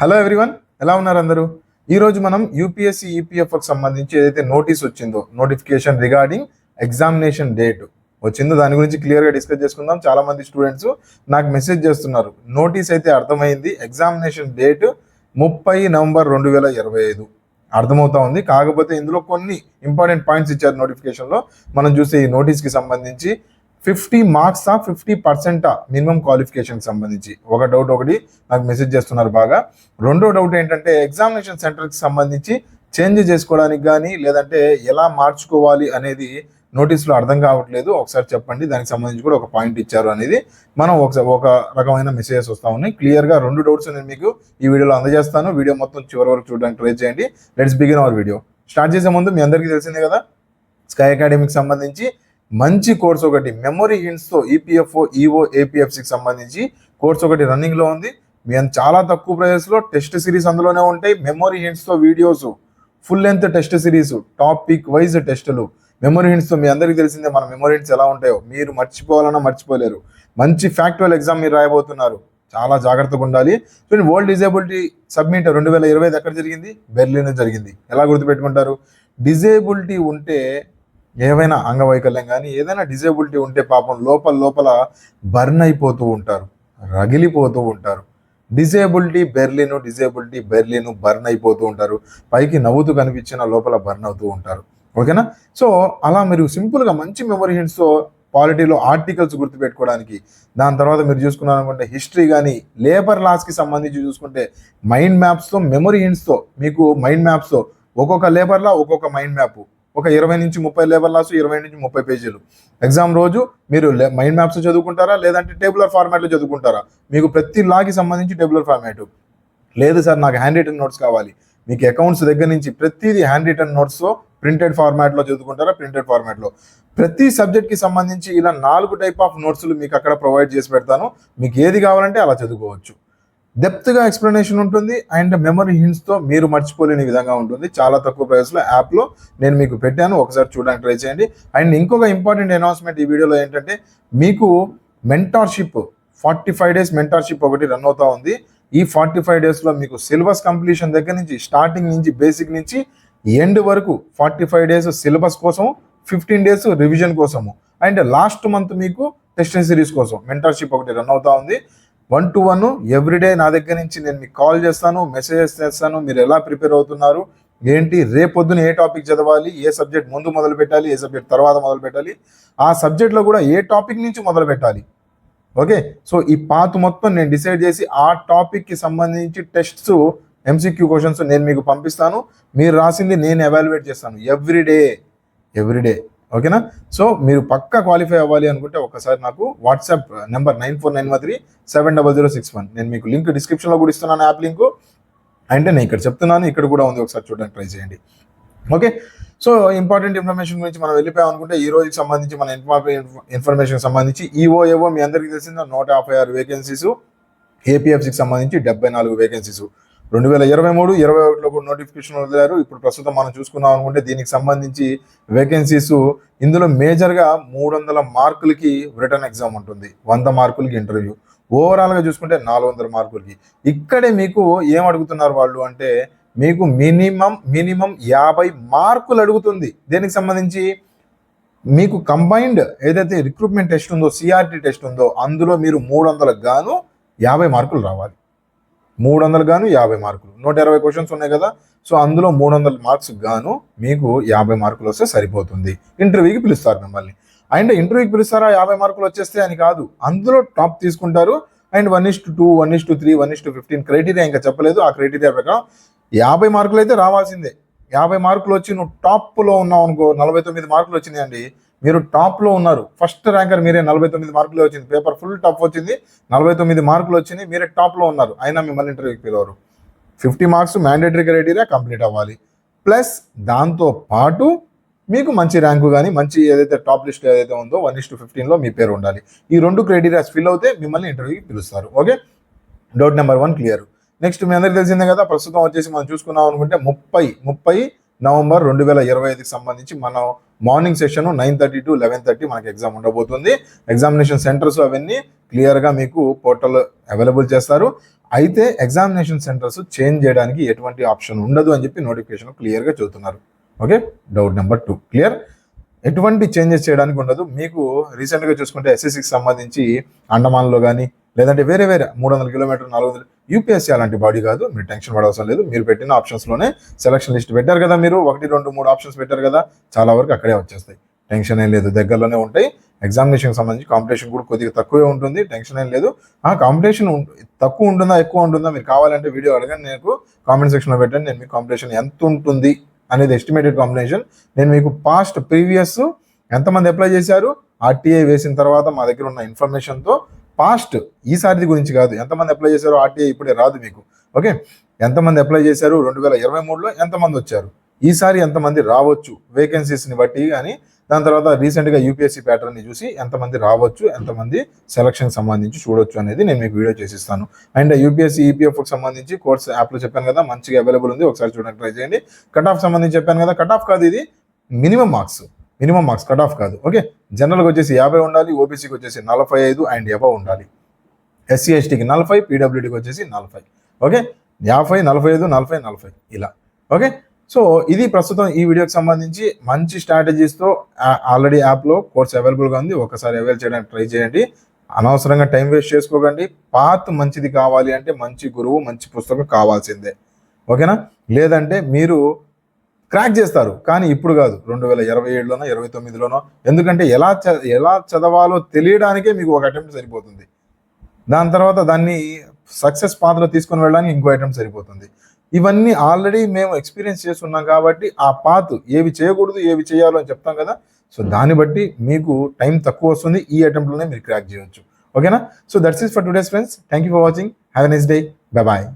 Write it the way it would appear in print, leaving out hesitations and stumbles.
Hello everyone, ఎలా ఉన్నారు అందరూ? ఈరోజు మనం యూపీఎస్సీ ఈపీఎఫ్కి సంబంధించి ఏదైతే నోటీస్ వచ్చిందో, నోటిఫికేషన్ రిగార్డింగ్ ఎగ్జామినేషన్ డేట్ వచ్చిందో దాని గురించి క్లియర్గా డిస్కస్ చేసుకుందాం. చాలా మంది స్టూడెంట్స్ నాకు మెసేజ్ చేస్తున్నారు, నోటీస్ అయితే అర్థమైంది, ఎగ్జామినేషన్ డేట్ 30 నవంబర్ 2025 అర్థమవుతా ఉంది. కాకపోతే ఇందులో కొన్ని ఇంపార్టెంట్ పాయింట్స్ ఇచ్చారు నోటిఫికేషన్లో. మనం చూస్తే ఈ నోటీస్కి సంబంధించి 50 మార్క్సా 50% మినిమం క్వాలిఫికేషన్కి సంబంధించి ఒక డౌట్ ఒకటి నాకు మెసేజ్ చేస్తున్నారు బాగా. రెండో డౌట్ ఏంటంటే ఎగ్జామినేషన్ సెంటర్కి సంబంధించి చేంజ్ చేసుకోవడానికి కానీ లేదంటే ఎలా మార్చుకోవాలి అనేది నోటీస్లో అర్థం కావట్లేదు, ఒకసారి చెప్పండి. దానికి సంబంధించి కూడా ఒక పాయింట్ ఇచ్చారు అనేది మనం ఒక రకమైన మెసేజెస్ వస్తూ ఉన్నాయి. క్లియర్గా రెండు డౌట్స్ నేను మీకు ఈ వీడియోలో అందజేస్తాను. వీడియో మొత్తం చివరి వరకు చూడడానికి ట్రై చేయండి. Let's begin our video. Start చేసే ముందు మీ అందరికీ తెలిసిందే కదా, స్కై అకాడమీకి సంబంధించి మంచి కోర్స్ ఒకటి మెమరీ హింట్స్తో ఈపీఎఫ్ఓ ఈఓ ఏపీఎఫ్సికి సంబంధించి కోర్స్ ఒకటి రన్నింగ్లో ఉంది. మీ చాలా తక్కువ ప్రైజెస్లో టెస్ట్ సిరీస్ అందులోనే ఉంటాయి. మెమరీ హింట్స్తో videos, full length test series, topic wise టెస్టులు. మెమరీ హింట్స్తో మీ అందరికీ తెలిసిందే మన మెమరీ హింట్స్ ఎలా ఉంటాయో, మీరు మర్చిపోవాలన్నా మర్చిపోలేరు. మంచి ఫ్యాక్చువల్ ఎగ్జామ్ మీరు రాయబోతున్నారు, చాలా జాగ్రత్తగా ఉండాలి. చూడండి, వరల్డ్ డిజేబిలిటీ సబ్మిట్ 2025 ఎక్కడ జరిగింది? బెర్లిన్ జరిగింది. ఎలా గుర్తుపెట్టుకుంటారు? డిజేబిలిటీ ఉంటే, ఏవైనా అంగవైకల్యం కానీ ఏదైనా డిజేబిలిటీ ఉంటే పాపం లోపల బర్న్ అయిపోతూ ఉంటారు, రగిలిపోతూ ఉంటారు. డిజేబిలిటీ బెర్లిన్ బర్న్ అయిపోతూ ఉంటారు. పైకి నవ్వుతూ కనిపించిన లోపల బర్న్ అవుతూ ఉంటారు. ఓకేనా? సో అలా మీరు సింపుల్గా మంచి మెమరీ హింట్స్తో పాలిటీలో ఆర్టికల్స్ గుర్తుపెట్టుకోవడానికి, దాని తర్వాత మీరు చూసుకున్నారనుకుంటే హిస్టరీ కానీ లేబర్ లాస్కి సంబంధించి చూసుకుంటే మైండ్ మ్యాప్స్తో, మెమరీ హింట్స్తో మీకు మైండ్ మ్యాప్స్తో ఒక్కొక్క లేబర్లా ఒక్కొక్క మైండ్ మ్యాప్, ఒక 20 నుంచి 30 లేబర్ లాస్, 20 నుంచి 30 పేజీలు. ఎగ్జామ్ రోజు మీరు మైండ్ మ్యాప్స్ చదువుకుంటారా లేదంటే టేబులర్ ఫార్మాట్లో చదువుకుంటారా? మీకు ప్రతి లాకి సంబంధించి టేబులర్ ఫార్మాట్ లేదు సార్, నాకు హ్యాండ్ రిటన్ నోట్స్ కావాలి, మీకు అకౌంట్స్ దగ్గర నుంచి ప్రతిదీ హ్యాండ్ రిటన్ నోట్స్తో ప్రింటెడ్ ఫార్మాట్లో చదువుకుంటారా? ప్రింటెడ్ ఫార్మాట్లో ప్రతి సబ్జెక్ట్కి సంబంధించి ఇలా 4 టైప్ ఆఫ్ నోట్స్లు మీకు అక్కడ ప్రొవైడ్ చేసి పెడతాను. మీకు ఏది కావాలంటే అలా చదువుకోవచ్చు. డెప్త్గా ఎక్స్ప్లెనేషన్ ఉంటుంది అండ్ మెమరీ హింట్స్తో మీరు మర్చిపోలేని విధంగా ఉంటుంది. చాలా తక్కువ ప్రైస్లో యాప్లో నేను మీకు పెట్టాను, ఒకసారి చూడడానికి ట్రై చేయండి. అండ్ ఇంకొక ఇంపార్టెంట్ అనౌన్స్మెంట్ ఈ వీడియోలో ఏంటంటే, మీకు మెంటార్షిప్ 45 days మెంటార్షిప్ ఒకటి రన్ అవుతా ఉంది. ఈ 45 daysలో మీకు సిలబస్ కంప్లీషన్ దగ్గర నుంచి, స్టార్టింగ్ నుంచి, బేసిక్ నుంచి ఎండ్ వరకు 45 days సిలబస్ కోసం, 15 days రివిజన్ కోసము, అండ్ లాస్ట్ మంత్ మీకు టెస్ట్ సిరీస్ కోసం మెంటార్షిప్ ఒకటి రన్ అవుతా ఉంది. 1-to-1 ఎవ్రీడే నా దగ్గర నుంచి నేను మీకు కాల్ చేస్తాను, మెసేజెస్ చేస్తాను. మీరు ఎలా ప్రిపేర్ అవుతున్నారు ఏంటి, రేపొద్దున ఏ టాపిక్ చదవాలి, ఏ సబ్జెక్ట్ ముందు మొదలు పెట్టాలి, ఏ సబ్జెక్ట్ తర్వాత మొదలు పెట్టాలి, ఆ సబ్జెక్ట్లో కూడా ఏ టాపిక్ నుంచి మొదలు పెట్టాలి. ఓకే, సో ఈ పాత్ మొత్తం నేను డిసైడ్ చేసి ఆ టాపిక్కి సంబంధించి టెస్ట్స్, ఎంసీక్యూ క్వశ్చన్స్ నేను మీకు పంపిస్తాను. మీరు రాసింది నేను ఎవాల్యుయేట్ చేస్తాను ఎవ్రీడే. ఓకేనా? సో మీరు పక్కా క్వాలిఫై అవ్వాలి అనుకుంటే ఒకసారి నాకు వాట్సాప్ నెంబర్ 9493370061, నేను మీకు లింక్ డిస్క్రిప్షన్లో కూడా ఇస్తున్నాను, యాప్ లింకు. అంటే నేను ఇక్కడ చెప్తున్నాను, ఇక్కడ కూడా ఉంది, ఒకసారి చూడడానికి ట్రై చేయండి. ఓకే, సో ఇంపార్టెంట్ ఇన్ఫర్మేషన్ గురించి మనం వెళ్ళిపోయాం అనుకుంటే, ఈ రోజుకి సంబంధించి మన ఇన్ఫర్మేషన్ సంబంధించి ఈఓఏఓ మీ అందరికీ తెలిసిందా 156 వేకెన్సీస్, ఏపీఎఫ్సికి సంబంధించి 74 వేకెన్సీస్. 2023-21లో కూడా నోటిఫికేషన్ వదిలారు. ఇప్పుడు ప్రస్తుతం మనం చూసుకున్నాం అనుకుంటే దీనికి సంబంధించి వేకెన్సీస్, ఇందులో మేజర్గా 300 మార్కులకి రిటర్న్ ఎగ్జామ్ ఉంటుంది, 100 మార్కులకి ఇంటర్వ్యూ, ఓవరాల్గా చూసుకుంటే 400 మార్కులకి. ఇక్కడే మీకు ఏం అడుగుతున్నారు వాళ్ళు అంటే, మీకు మినిమం 50 మార్కులు అడుగుతుంది. దేనికి సంబంధించి? మీకు కంబైన్డ్ ఏదైతే రిక్రూట్మెంట్ టెస్ట్ ఉందో, సిఆర్టీ టెస్ట్ ఉందో, అందులో మీరు 300కు గాను 50 మార్కులు రావాలి. 300 గాను 50 మార్కులు, 120 క్వశ్చన్స్ ఉన్నాయి కదా. సో అందులో 300 మార్క్స్ గాను మీకు 50 మార్కులు వస్తే సరిపోతుంది. ఇంటర్వ్యూకి పిలుస్తారు మిమ్మల్ని. అండ్ ఇంటర్వ్యూకి పిలుస్తారా 50 మార్కులు వచ్చేస్తే అని కాదు, అందులో టాప్ తీసుకుంటారు. అండ్ 1:2, 1:3, 1:15 క్రైటీరియా ఇంకా చెప్పలేదు. ఆ క్రైటీరియా ప్రకారం 50 మార్కులు అయితే రావాల్సిందే. 50 మార్కులు వచ్చి నువ్వు టాప్లో ఉన్నావు అనుకో, 49 మార్కులు వచ్చినాయండి, మీరు టాప్లో ఉన్నారు, ఫస్ట్ ర్యాంకర్ మీరే, 49 మార్కులే వచ్చింది, పేపర్ ఫుల్ టఫ్ వచ్చింది, 49 మార్కులు వచ్చినాయి, మీరే టాప్లో ఉన్నారు, అయినా మిమ్మల్ని ఇంటర్వ్యూకి పిలవరు. 50 మార్క్స్ మ్యాండేటరీ క్రైటీరియా కంప్లీట్ అవ్వాలి, ప్లస్ దాంతో పాటు మీకు మంచి ర్యాంకు కానీ మంచి ఏదైతే టాప్ లిస్ట్ ఏదైతే ఉందో 1:15లో మీ పేరు ఉండాలి. ఈ 2 క్రైటీరియాస్ ఫిల్ అవుతే మిమ్మల్ని ఇంటర్వ్యూకి పిలుస్తారు. Okay, doubt number 1 clear. Next మీ అందరికీ తెలిసిందే కదా, ప్రస్తుతం వచ్చేసి మనం చూసుకున్నాం అనుకుంటే 30 నవంబర్ 2025కి సంబంధించి మనం మార్నింగ్ సెషన్ 9:30 to 11:30 మనకి ఎగ్జామ్ ఉండబోతుంది. ఎగ్జామినేషన్ సెంటర్స్ అవన్నీ క్లియర్గా మీకు పోర్టల్ అవైలబుల్ చేస్తారు. అయితే ఎగ్జామినేషన్ సెంటర్స్ చేంజ్ చేయడానికి ఎటువంటి ఆప్షన్ ఉండదు అని చెప్పి నోటిఫికేషన్ క్లియర్గా చెబుతున్నారు. Okay, doubt number 2 clear. ఎటువంటి చేంజెస్ చేయడానికి ఉండదు. మీకు రీసెంట్గా చూసుకుంటే ఎస్ఎస్సికి సంబంధించి అండమాన్లో కానీ లేదంటే వేరే 300 కిలోమీటర్ 400 యూపీఎస్సీ అలాంటి బాడీ కాదు. మీరు టెన్షన్ పడవసరం లేదు. మీరు పెట్టిన ఆప్షన్స్లోనే సెలక్షన్ లిస్ట్ పెట్టారు కదా, మీరు 1, 2, 3 ఆప్షన్స్ పెట్టారు కదా, చాలా వరకు అక్కడే వచ్చేస్తాయి. టెన్షన్ ఏం లేదు, దగ్గరలోనే ఉంటాయి. ఎగ్జామినేషన్కి సంబంధించి కాంపిటీషన్ కూడా కొద్దిగా తక్కువే ఉంటుంది. టెన్షన్ ఏం లేదు. కాంపిటీషన్ తక్కువ ఉంటుందా ఎక్కువ ఉంటుందా మీరు కావాలంటే వీడియో అడగండి, నేను కామెంట్ సెక్షన్లో పెట్టండి. నేను మీకు కాంపిటీషన్ ఎంత ఉంటుంది అనేది ఎస్టిమేటెడ్ కాంబినేషన్ నేను మీకు ప్రీవియస్ ఎంతమంది అప్లై చేశారు, ఆర్టీఐ వేసిన తర్వాత మా దగ్గర ఉన్న ఇన్ఫర్మేషన్తో పాస్ట్ ఈసారిది గురించి కాదు, ఎంతమంది అప్లై చేశారు ఆర్టీఐ ఇప్పుడే రాదు మీకు. ఓకే, ఎంతమంది అప్లై చేశారు 2023లో ఎంతమంది వచ్చారు, ఈసారి ఎంతమంది రావచ్చు వేకెన్సీస్ని బట్టి, కానీ దాని తర్వాత రీసెంట్గా యూపీఎస్సీ ప్యాటర్న్ని చూసి ఎంతమంది రావచ్చు, ఎంతమంది సెలక్షన్కి సంబంధించి చూడొచ్చు అనేది నేను మీకు వీడియో చేసిస్తాను. అండ్ యూపీఎస్సీ ఈపీఎఫ్కి సంబంధించి కోర్స్ యాప్లో చెప్పాను కదా, మంచిగా అవైలబుల్ ఉంది, ఒకసారి చూడడానికి ట్రై చేయండి. కట్ ఆఫ్ సంబంధించి చెప్పాను కదా, కట్ ఆఫ్ కాదు ఇది, మినిమం మార్క్స్ కట్ ఆఫ్ కాదు. ఓకే, జనరల్కి వచ్చేసి 50 ఉండాలి, ఓబీసీకి వచ్చేసి 45 అండ్ ఎబవ్ ఉండాలి, ఎస్సీ ఎస్టీకి 40, పీడబ్ల్యూడీకి వచ్చేసి 40. ఓకే, 50, 45, 40, 40 ఇలా. ఓకే, సో ఇది ప్రస్తుతం ఈ వీడియోకి సంబంధించి మంచి స్ట్రాటజీస్తో ఆల్రెడీ యాప్లో కోర్స్ అవైలబుల్గా ఉంది. ఒకసారి అవైల్ చేయడానికి ట్రై చేయండి. అనవసరంగా టైం వేస్ట్ చేసుకోకండి. పాత్ మంచిది కావాలి అంటే మంచి గురువు, మంచి పుస్తకం కావాల్సిందే. ఓకేనా, లేదంటే మీరు క్రాక్ చేస్తారు, కానీ ఇప్పుడు కాదు, 2027లోనో 29లోనో. ఎందుకంటే ఎలా చదవాలో తెలియడానికే మీకు ఒక అటెంప్ట్ సరిపోతుంది. దాని తర్వాత దాన్ని సక్సెస్ పాత్రలో తీసుకొని వెళ్ళడానికి ఇంకో అటెంప్ట్ సరిపోతుంది. ఇవన్నీ ఆల్రెడీ మేము ఎక్స్పీరియన్స్ చేస్తున్నాం కాబట్టి ఆ పాత్ ఏవి చేయకూడదు ఏవి చేయాలో అని చెప్తాం కదా. సో దాన్ని బట్టి మీకు టైం తక్కువ వస్తుంది, ఈ అటెంప్ట్లోనే మీరు క్రాక్ చేయవచ్చు. ఓకేనా, so that's it for today's friends. Thank you for watching. Have a nice day. Bye bye.